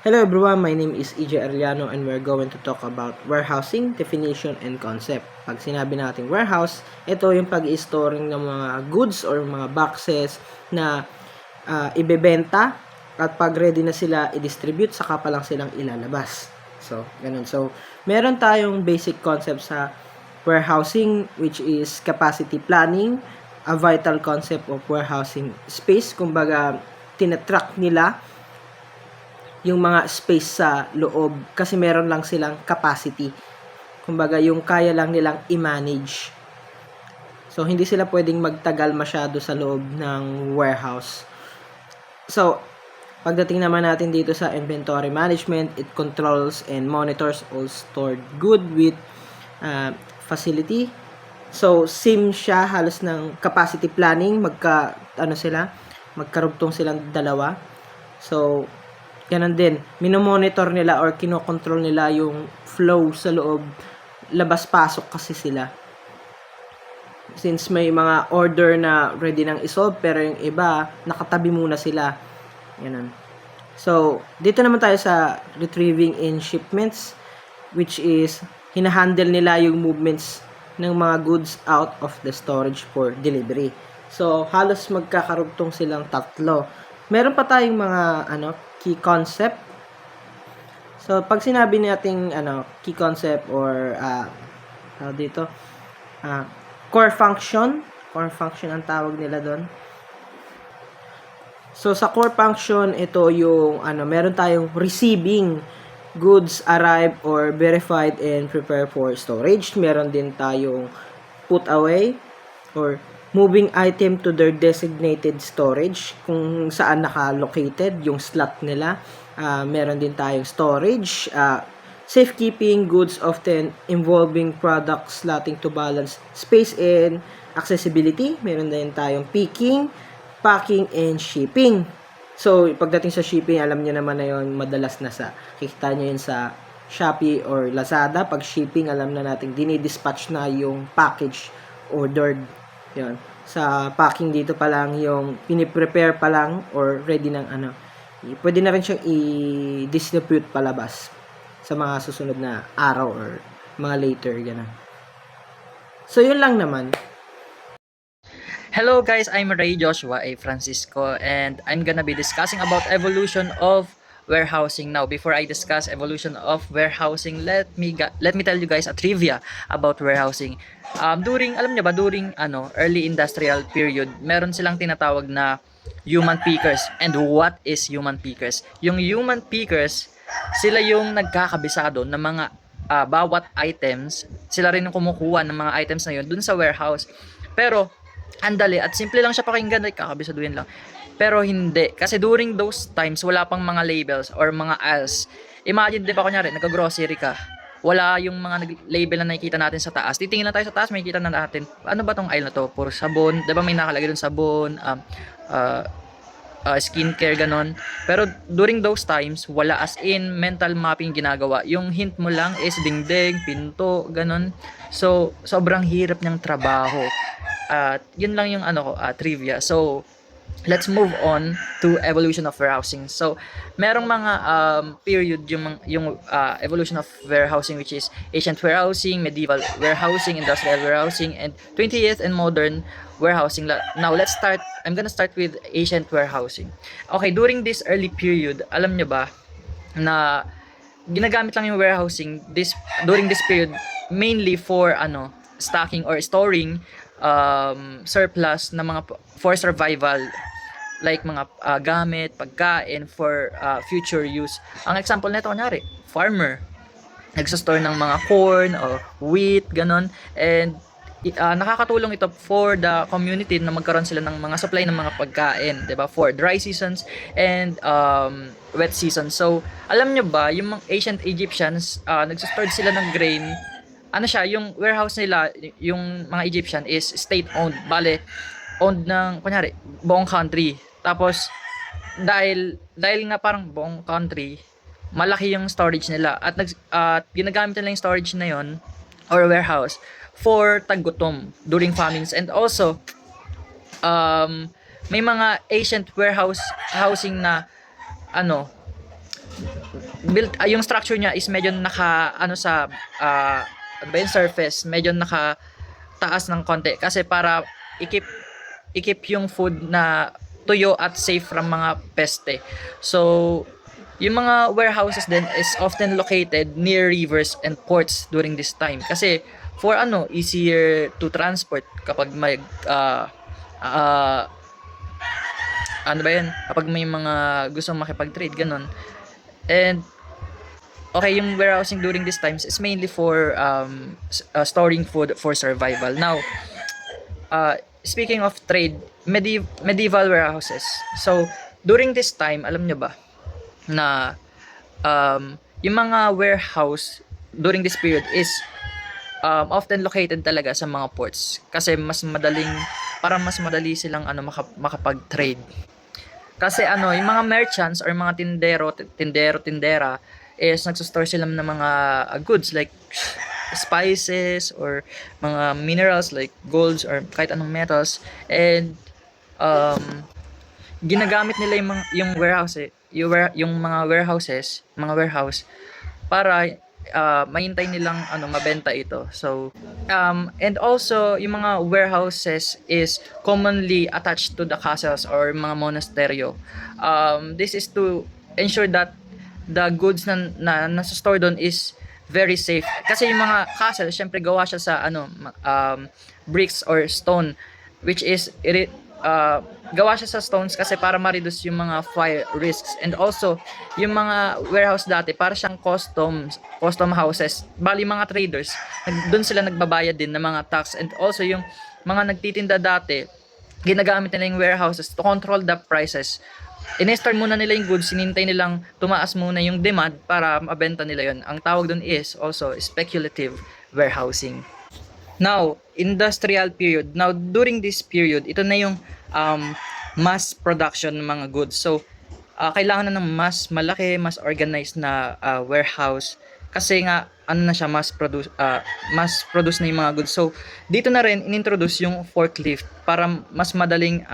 Hello everyone, my name is EJ Arellano and we're going to talk about warehousing, definition, and concept. Pag sinabi natin warehouse, ito yung pag-i-storing ng mga goods or mga boxes na ibebenta at pag ready na sila i-distribute, saka pa lang silang ilalabas. So, ganun. So, meron tayong basic concept sa warehousing which is capacity planning, a vital concept of warehousing space. Kumbaga, tinatrack nila yung mga space sa loob kasi meron lang silang capacity. Kumbaga, yung kaya lang nilang i-manage. So, hindi sila pwedeng magtagal masyado sa loob ng warehouse. So, pagdating naman natin dito sa inventory management, it controls and monitors all stored good with facility. So, same siya halos ng capacity planning, magkarugtong silang dalawa. So, ganun din, minomonitor nila or kinokontrol nila yung flow sa loob, labas-pasok kasi sila. Since may mga order na ready nang isolve, pero yung iba, nakatabi muna sila. Ganun. So, dito naman tayo sa retrieving in shipments, which is, hinahandle nila yung movements ng mga goods out of the storage for delivery. So, halos magkakarugtong silang tatlo. Meron pa tayong mga key concept. So, pag sinabi nating key concept or core function ang tawag nila doon. So, sa core function, ito yung meron tayong receiving goods arrive or verified and prepare for storage. Meron din tayong put away or moving item to their designated storage kung saan naka-located yung slot nila. Meron din tayong storage, safekeeping goods often involving product slotting to balance space and accessibility. Meron din tayong picking, packing, and shipping. So, pagdating sa shipping, alam niyo naman na yun, madalas na kikita niyo yun sa Shopee or Lazada. Pag shipping, alam na natin, dinidispatch na yung package ordered. Yun. Sa packing dito pa lang yung piniprepare pa lang or ready ng pwede na rin siyang i-distribute palabas sa mga susunod na araw or mga later, gano'n. So, yun lang naman. Hello guys, I'm Ray Joshua A. Francisco and I'm gonna be discussing about evolution of warehousing. Now, before I discuss evolution of warehousing, let me tell you guys a trivia about warehousing. During early industrial period, meron silang tinatawag na human pickers. And what is human pickers? Yung human pickers, sila yung nagkakabisado ng mga bawat items. Sila rin yung kumukuha ng mga items na yun dun sa warehouse. Pero andali at simple lang siya pakinggan, like kakabisaduhin lang. Pero hindi, kasi during those times wala pang mga labels or mga aisles. Imagine, di ba, kunyari nagka-grocery ka, wala yung mga label na nakikita natin sa taas. Titingin lang tayo sa taas, makikita na natin ano ba tong aisle na to, puro sabon, di ba, may nakalagay dun sabon, skincare, ganon. Pero during those times, wala, as in mental mapping ginagawa. Yung hint mo lang is dingding, pinto, ganon. So, sobrang hirap niyang trabaho. At yun lang yung trivia. So, let's move on to evolution of warehousing. So, merong mga period yung evolution of warehousing, which is ancient warehousing, medieval warehousing, industrial warehousing, and 20th and modern warehousing. Now, I'm gonna start with ancient warehousing. Okay, during this early period, alam nyo ba na ginagamit lang yung warehousing during this period mainly for stocking or storing surplus na mga for survival, like mga gamit, pagkain for future use. Ang example nito, kunyari, farmer nagsastore ng mga corn o wheat, ganon, and nakakatulong ito for the community na magkaroon sila ng mga supply ng mga pagkain, 'di ba, for dry seasons and wet seasons. So, alam nyo ba, yung mga ancient Egyptians, nagsastore sila ng grain. Yung warehouse nila, yung mga Egyptian is state-owned. Bale, owned ng, kunyari, buong country. Tapos, dahil nga parang buong country, malaki yung storage nila. At ginagamit nila yung storage na yon or warehouse for taggutom during famines. And also, may mga ancient housing na yung structure niya is medyo naka ano sa ano ba yung surface, medyo naka taas ng konti kasi para ikip yung food na tuyo at safe from mga peste. So, yung mga warehouses din is often located near rivers and ports during this time kasi for easier to transport kapag may ano ba yun, kapag may mga gustong makipag-trade, ganun. And okay, yung warehousing during these times is mainly for storing food for survival. Now, speaking of trade, medieval warehouses. So, during this time, alam nyo ba na yung mga warehouse during this period is often located talaga sa mga ports kasi mas madali silang makapag-trade. Kasi yung mga merchants or mga tindera is nagsostore sila ng mga goods like spices or mga minerals like golds or kahit anong metals, and ginagamit nila yung mga warehouse para mahintay nilang mabenta ito. So and also yung mga warehouses is commonly attached to the castles or mga monasteryo. This is to ensure that the goods na nasa-store doon is very safe. Kasi yung mga castle, syempre gawa siya sa bricks or stone, which is gawa siya sa stones kasi para ma-reduce yung mga fire risks. And also, yung mga warehouse dati, para siyang custom houses. Bali, mga traders, doon sila nagbabayad din ng mga tax. And also, yung mga nagtitinda dati, ginagamit nila yung warehouses to control the prices. In-store muna nila yung goods, sinintay nilang tumaas muna yung demand para mabenta nila yon. Ang tawag doon is also speculative warehousing. Now, industrial period. Now, during this period, ito na yung mass production ng mga goods. So, kailangan na ng mas malaki, mas organized na warehouse kasi nga na siya mass produce na yung mga goods. So, dito na rin inintroduce yung forklift para mas madaling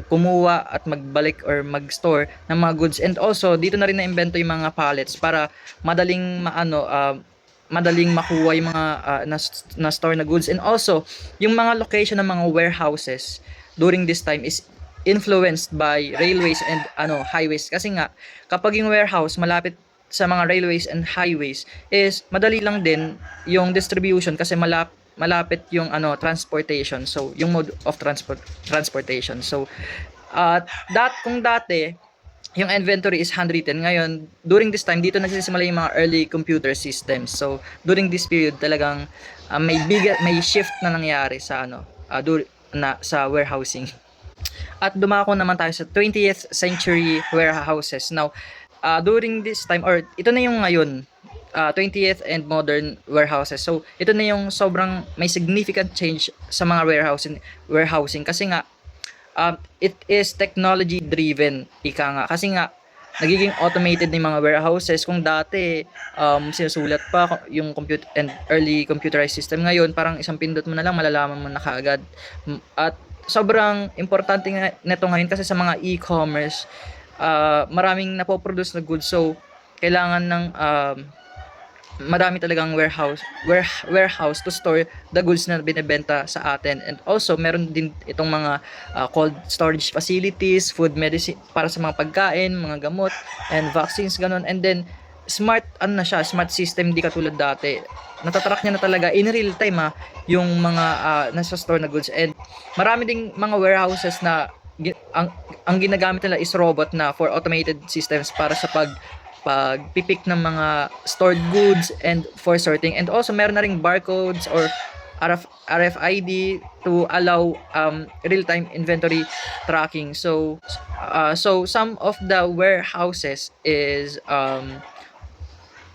kumuha at magbalik or mag-store ng mga goods. And also dito na rin na-invento yung mga pallets para madaling makuha yung mga na-store na goods. And also yung mga location ng mga warehouses during this time is influenced by railways and highways kasi nga kapag yung warehouse malapit sa mga railways and highways is madali lang din yung distribution kasi malapit yung transportation, so yung mode of transportation. So kung dati yung inventory is handwritten, ngayon during this time dito nagsisimula yung mga early computer systems. So during this period talagang may shift na nangyari sa sa warehousing. At dumako naman tayo sa 20th century warehouses. Now during this time, or ito na yung ngayon, 20th and modern warehouses. So, ito na yung sobrang may significant change sa mga warehousing kasi nga it is technology driven, ika nga. Kasi nga nagiging automated na yung mga warehouses. Kung dati sinusulat pa yung early computerized system, ngayon parang isang pindot mo na lang malalaman mo na kaagad. At sobrang importante nga nito ngayon kasi sa mga e-commerce, maraming napoproduce na goods. So, kailangan ng marami talagang warehouse to store the goods na binebenta sa atin. And also meron din itong mga cold storage facilities, food, medicine para sa mga pagkain, mga gamot and vaccines, ganun. And then smart smart system, di katulad dati. Natatrack niya na talaga in real time yung mga nasa store na goods. And marami ding mga warehouses na ang ginagamit nila is robot na for automated systems para sa pagpipick ng mga stored goods and for sorting. And also meron na ring barcodes or RFID to allow real-time inventory tracking. So some of the warehouses is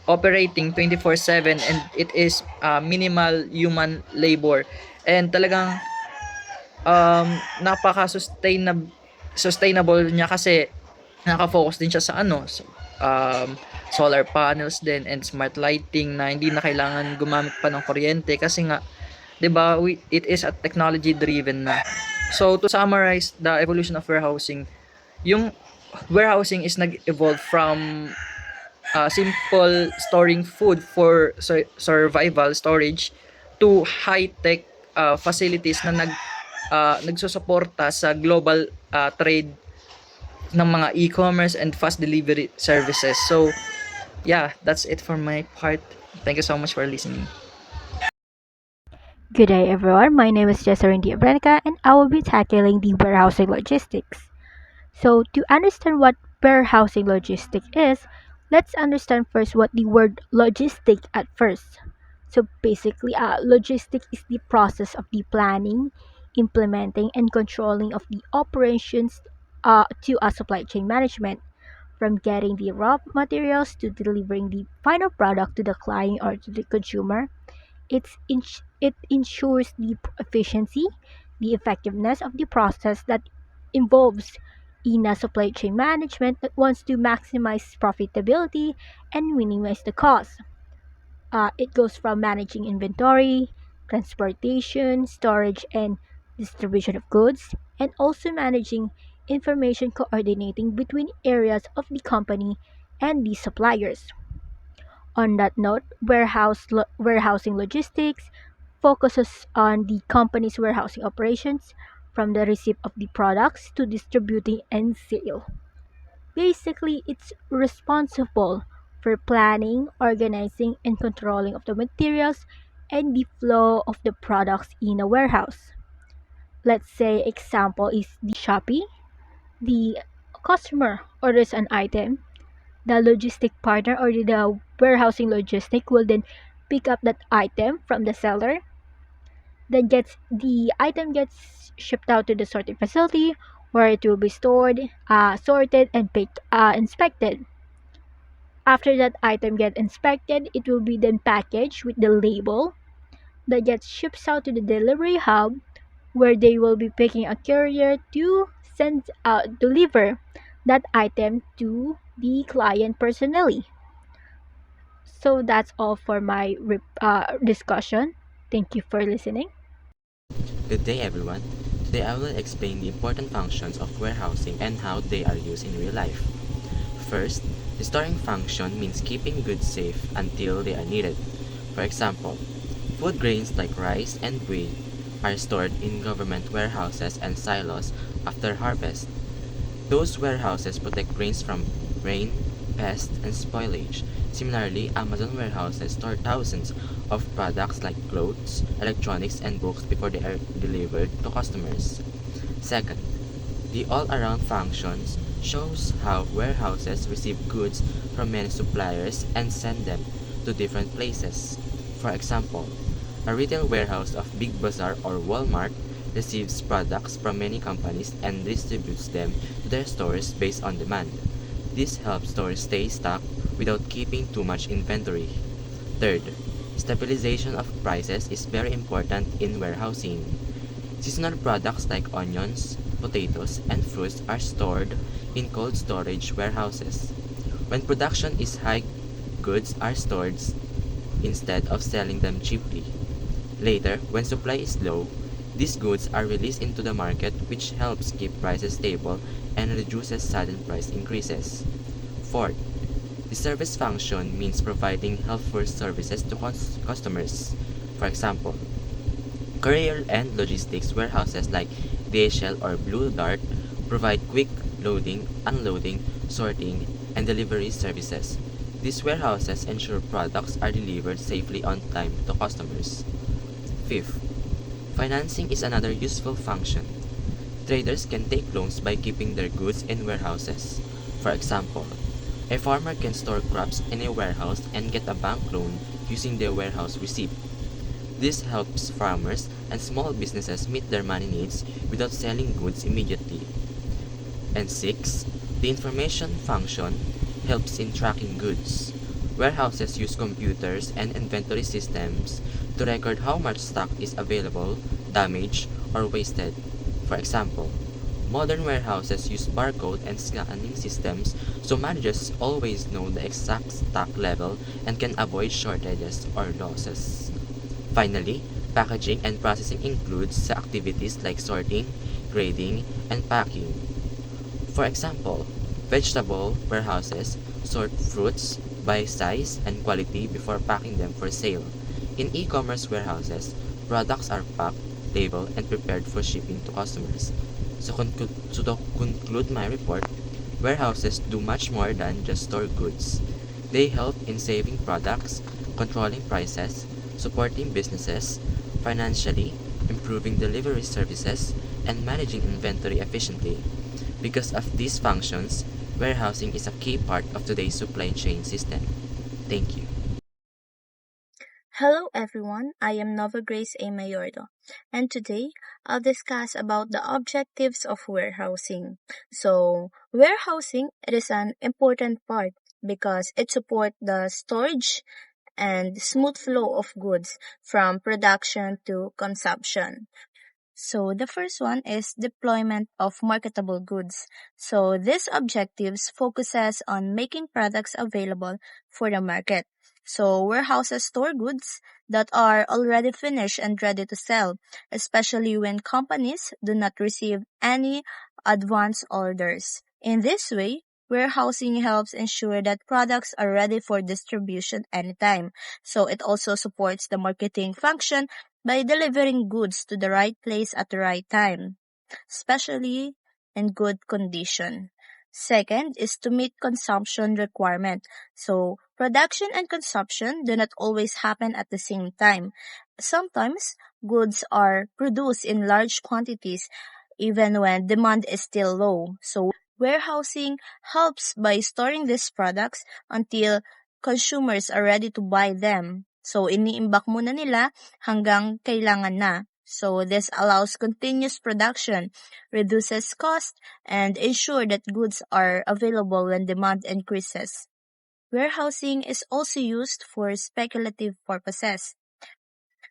operating 24/7 and it is minimal human labor. And talagang sustainable niya kasi naka-focus din siya sa solar panels din and smart lighting na hindi na kailangan gumamit pa ng kuryente kasi nga 'di ba it is a technology driven na. So to summarize the evolution of warehousing, yung warehousing is nag-evolve from simple storing food for survival storage to high-tech facilities na nagsusuporta sa global trade ng mga e-commerce and fast delivery services. So, yeah, that's it for my part. Thank you so much for listening. Good day, everyone. My name is Jesserin Diabrenica, and I will be tackling the warehousing logistics. So, to understand what warehousing logistics is, let's understand first what the word logistic at first. So, basically, logistic is the process of the planning, implementing, and controlling of the operations to a supply chain management, from getting the raw materials to delivering the final product to the client or to the consumer. It ensures the efficiency, the effectiveness of the process that involves in a supply chain management that wants to maximize profitability and minimize the cost. It goes from managing inventory, transportation, storage, and distribution of goods, and also managing information coordinating between areas of the company and the suppliers. On that note, warehousing logistics focuses on the company's warehousing operations from the receipt of the products to distributing and sale. Basically, it's responsible for planning, organizing, and controlling of the materials and the flow of the products in a warehouse. Let's say example is the Shopee. The customer orders an item, the logistic partner or the warehousing logistic will then pick up that item from the seller, then gets the item gets shipped out to the sorting facility where it will be stored, sorted, and inspected. After that item get inspected, it will be then packaged with the label that gets shipped out to the delivery hub where they will be picking a courier to send out deliver that item to the client personally. So that's all for my discussion. Thank you for listening. Good day, everyone. Today I will explain the important functions of warehousing and how they are used in real life. First, the storing function means keeping goods safe until they are needed. For example, food grains like rice and wheat are stored in government warehouses and silos after harvest. Those warehouses protect grains from rain, pests, and spoilage. Similarly, Amazon warehouses store thousands of products like clothes, electronics, and books before they are delivered to customers. Second, the all-around functions shows how warehouses receive goods from many suppliers and send them to different places. For example, a retail warehouse of Big Bazaar or Walmart receives products from many companies and distributes them to their stores based on demand. This helps stores stay stocked without keeping too much inventory. Third, stabilization of prices is very important in warehousing. Seasonal products like onions, potatoes, and fruits are stored in cold storage warehouses. When production is high, goods are stored instead of selling them cheaply. Later, when supply is low, these goods are released into the market, which helps keep prices stable and reduces sudden price increases. Fourth, the service function means providing helpful services to customers. For example, courier and logistics warehouses like DHL or Blue Dart provide quick loading, unloading, sorting, and delivery services. These warehouses ensure products are delivered safely on time to customers. Fifth, financing is another useful function. Traders can take loans by keeping their goods in warehouses. For example, a farmer can store crops in a warehouse and get a bank loan using their warehouse receipt. This helps farmers and small businesses meet their money needs without selling goods immediately. And 6. The information function helps in tracking goods. Warehouses use computers and inventory systems to record how much stock is available, damaged, or wasted. For example, modern warehouses use barcode and scanning systems so managers always know the exact stock level and can avoid shortages or losses. Finally, packaging and processing includes activities like sorting, grading, and packing. For example, vegetable warehouses sort fruits, by size and quality before packing them for sale. In e-commerce warehouses, products are packed, labeled, and prepared for shipping to customers. To conclude my report, warehouses do much more than just store goods. They help in saving products, controlling prices, supporting businesses financially, improving delivery services, and managing inventory efficiently. Because of these functions, warehousing is a key part of today's supply chain system. Thank you. Hello everyone, I am Nova Grace A. Mayordo, and today I'll discuss about the objectives of warehousing. So, warehousing it is an important part because it supports the storage and smooth flow of goods from production to consumption. So the first one is deployment of marketable goods. So these objectives focuses on making products available for the market. So warehouses store goods that are already finished and ready to sell, especially when companies do not receive any advance orders. In this way, warehousing helps ensure that products are ready for distribution anytime. So it also supports the marketing function by delivering goods to the right place at the right time, especially in good condition. Second is to meet consumption requirement. So production and consumption do not always happen at the same time. Sometimes goods are produced in large quantities even when demand is still low. So warehousing helps by storing these products until consumers are ready to buy them. So iniimbak muna nila hanggang kailangan na. So this allows continuous production, reduces cost, and ensure that goods are available when demand increases. Warehousing is also used for speculative purposes.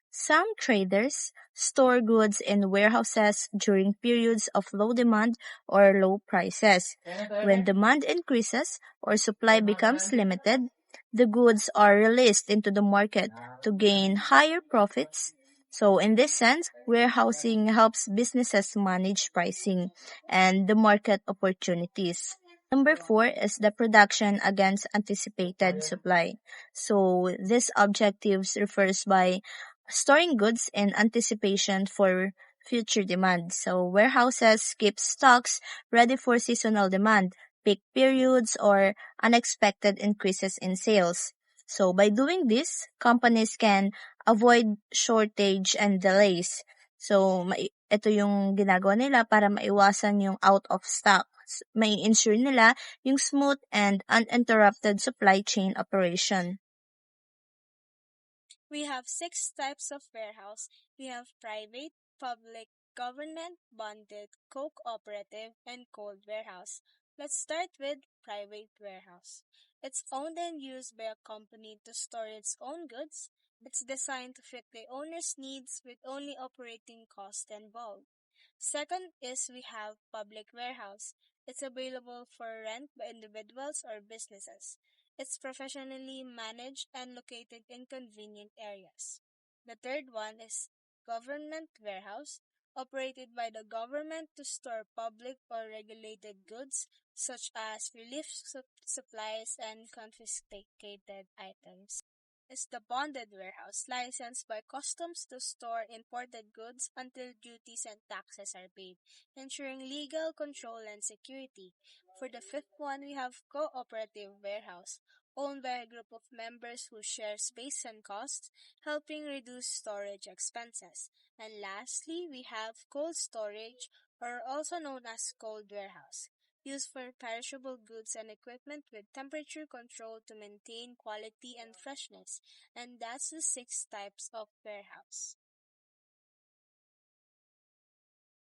Some traders store goods in warehouses during periods of low demand or low prices. When demand increases or supply becomes limited, the goods are released into the market to gain higher profits. So in this sense, warehousing helps businesses manage pricing and the market opportunities. Number four is the production against anticipated supply. So this objectives refers by storing goods in anticipation for future demand. So warehouses keep stocks ready for seasonal demand, peak periods, or unexpected increases in sales. So by doing this, companies can avoid shortage and delays. So ito yung ginagawa nila para maiwasan yung out of stock. May ensure nila yung smooth and uninterrupted supply chain operation. We have six types of warehouse. We have private, public, government, bonded, cooperative, and cold warehouse. Let's start with private warehouse. It's owned and used by a company to store its own goods. It's designed to fit the owner's needs with only operating costs involved. Second is we have public warehouse. It's available for rent by individuals or businesses. It's professionally managed and located in convenient areas. The third one is government warehouse, operated by the government to store public or regulated goods such as relief supplies and confiscated items. Is the bonded warehouse licensed by customs to store imported goods until duties and taxes are paid, ensuring legal control and security. For the fifth one, we have cooperative warehouse, owned by a group of members who share space and costs, helping reduce storage expenses. And lastly, we have cold storage, or also known as cold warehouse, used for perishable goods and equipment with temperature control to maintain quality and freshness. And that's the six types of warehouse.